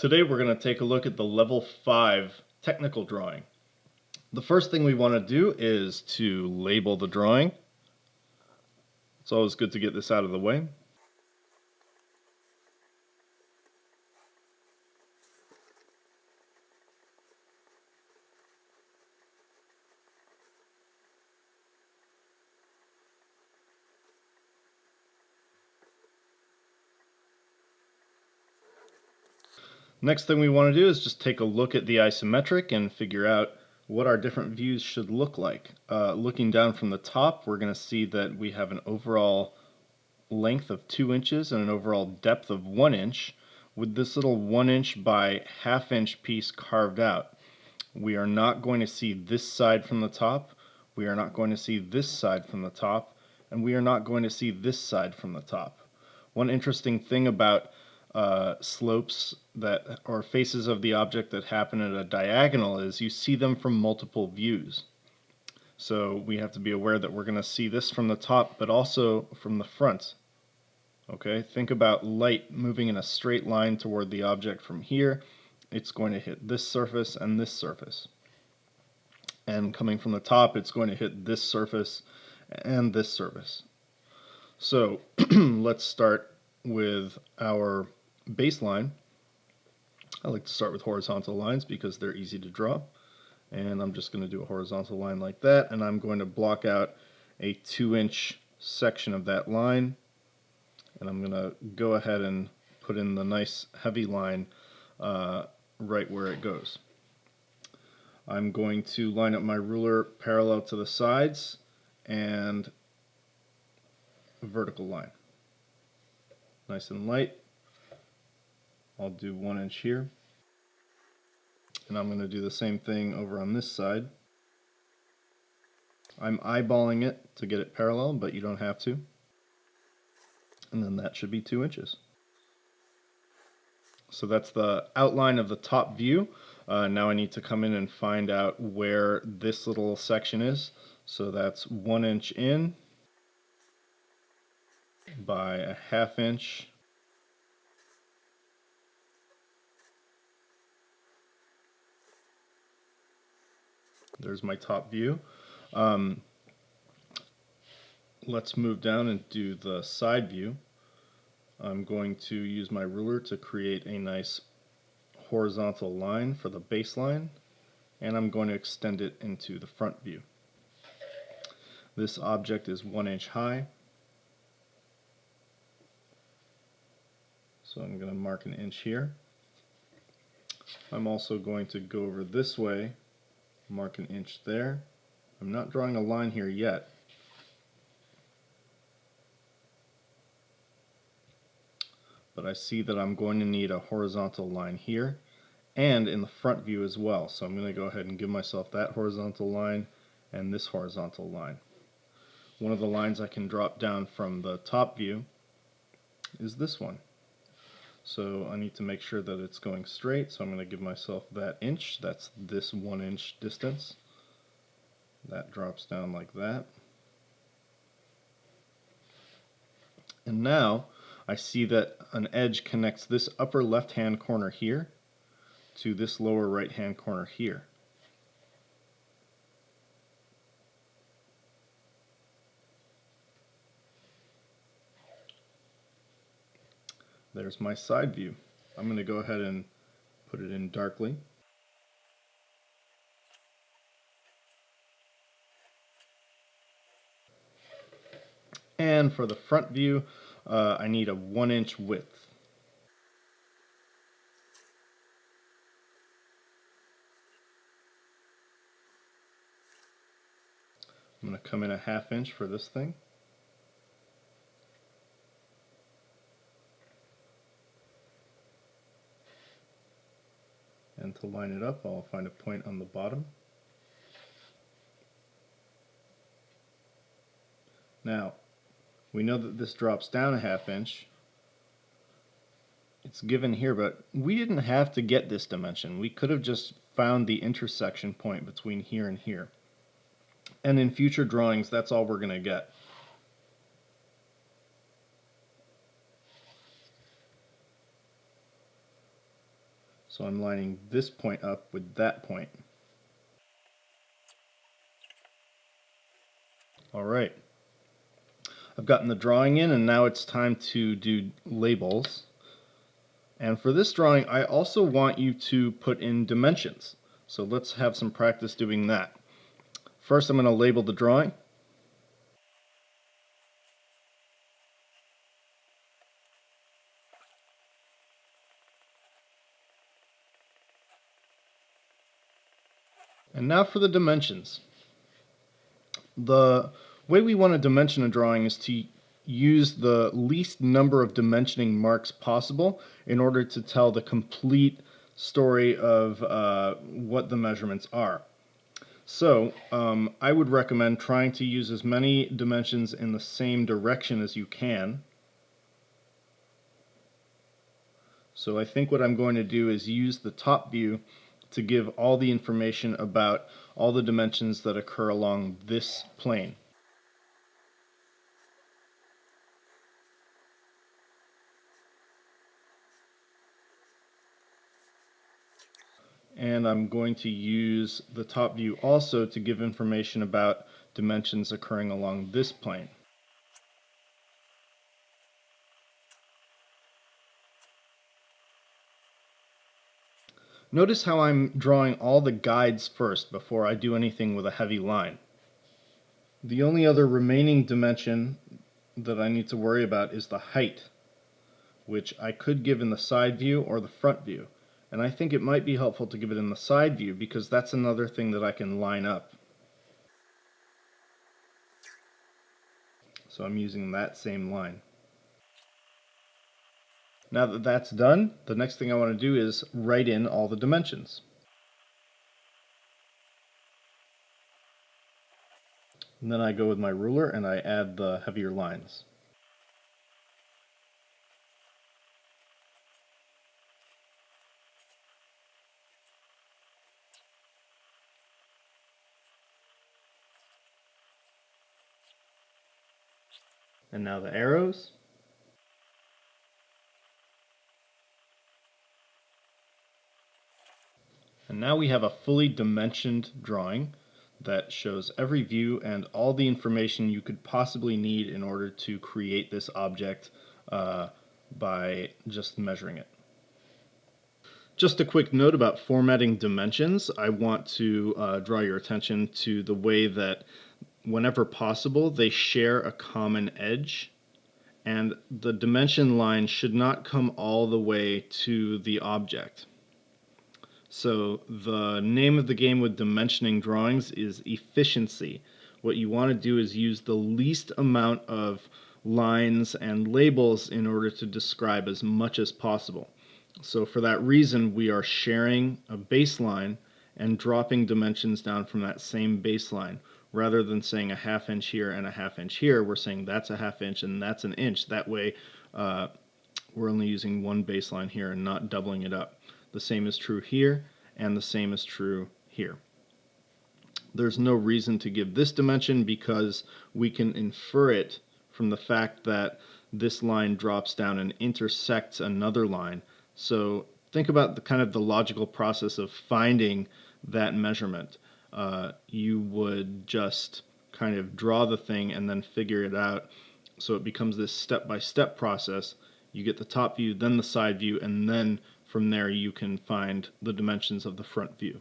Today we're going to take a look at the level 5 technical drawing. The first thing we want to do is to label the drawing. It's always good to get this out of the way. Next thing we want to do is just take a look at the isometric and figure out what our different views should look like. Looking down from the top, we're going to see that we have an overall length of 2 inches and an overall depth of 1 inch, with this little 1 inch by ½ inch piece carved out. We are not going to see this side from the top, we are not going to see this side from the top, and we are not going to see this side from the top. One interesting thing about slopes that or faces of the object that happen at a diagonal is you see them from multiple views. So we have to be aware that we're going to see this from the top, but also from the front. Okay, think about light moving in a straight line toward the object from here. It's going to hit this surface and this surface. And coming from the top, it's going to hit this surface and this surface. So let's start with our baseline. I like to start with horizontal lines because they're easy to draw. And I'm just going to do a horizontal line like that, and I'm going to block out a 2-inch section of that line. And I'm going to go ahead and put in the nice heavy line right where it goes. I'm going to line up my ruler parallel to the sides and a vertical line. Nice and light. I'll do 1 inch here. And I'm going to do the same thing over on this side. I'm eyeballing it to get it parallel, but you don't have to. And then that should be 2 inches. So that's the outline of the top view. Now I need to come in and find out where this little section is. So that's 1 inch in by a ½ inch. There's my top view. Let's move down and do the side view. I'm going to use my ruler to create a nice horizontal line for the baseline, and I'm going to extend it into the front view. This object is 1 inch high, so I'm going to mark an inch here. I'm also going to go over this way, mark an inch there. I'm not drawing a line here yet. But I see that I'm going to need a horizontal line here and in the front view as well. So I'm going to go ahead and give myself that horizontal line and this horizontal line. One of the lines I can drop down from the top view is this one. So I need to make sure that it's going straight, so I'm going to give myself that inch. That's this 1 inch distance. That drops down like that. And now I see that an edge connects this upper left-hand corner here to this lower right-hand corner here. There's my side view. I'm going to go ahead and put it in darkly. And for the front view, I need a 1 inch width. I'm going to come in a ½ inch for this thing. And to line it up, I'll find a point on the bottom. Now, we know that this drops down a ½ inch. It's given here, but we didn't have to get this dimension. We could have just found the intersection point between here and here. And in future drawings, that's all we're going to get. So I'm lining this point up with that point. All right. I've gotten the drawing in, and now it's time to do labels. And for this drawing, I also want you to put in dimensions. So let's have some practice doing that. First, I'm going to label the drawing. And now for the dimensions. The way we want to dimension a drawing is to use the least number of dimensioning marks possible in order to tell the complete story of what the measurements are. So I would recommend trying to use as many dimensions in the same direction as you can. So I think what I'm going to do is use the top view to give all the information about all the dimensions that occur along this plane. And I'm going to use the top view also to give information about dimensions occurring along this plane. Notice how I'm drawing all the guides first before I do anything with a heavy line. The only other remaining dimension that I need to worry about is the height, which I could give in the side view or the front view. And I think it might be helpful to give it in the side view because that's another thing that I can line up. So I'm using that same line. Now that that's done, the next thing I want to do is write in all the dimensions. And then I go with my ruler and I add the heavier lines. And now the arrows. And now we have a fully dimensioned drawing that shows every view and all the information you could possibly need in order to create this object by just measuring it. Just a quick note about formatting dimensions. I want to draw your attention to the way that whenever possible they share a common edge, and the dimension line should not come all the way to the object. So the name of the game with dimensioning drawings is efficiency. What you want to do is use the least amount of lines and labels in order to describe as much as possible. So for that reason, we are sharing a baseline and dropping dimensions down from that same baseline. Rather than saying a ½ inch here and a ½ inch here, we're saying that's a ½ inch and that's an inch. That way, we're only using one baseline here and not doubling it up. The same is true here, and the same is true here. There's no reason to give this dimension because we can infer it from the fact that this line drops down and intersects another line. So think about the kind of the logical process of finding that measurement. You would just kind of draw the thing and then figure it out. So it becomes this step-by-step process. You get the top view, then the side view, and then from there you can find the dimensions of the front view.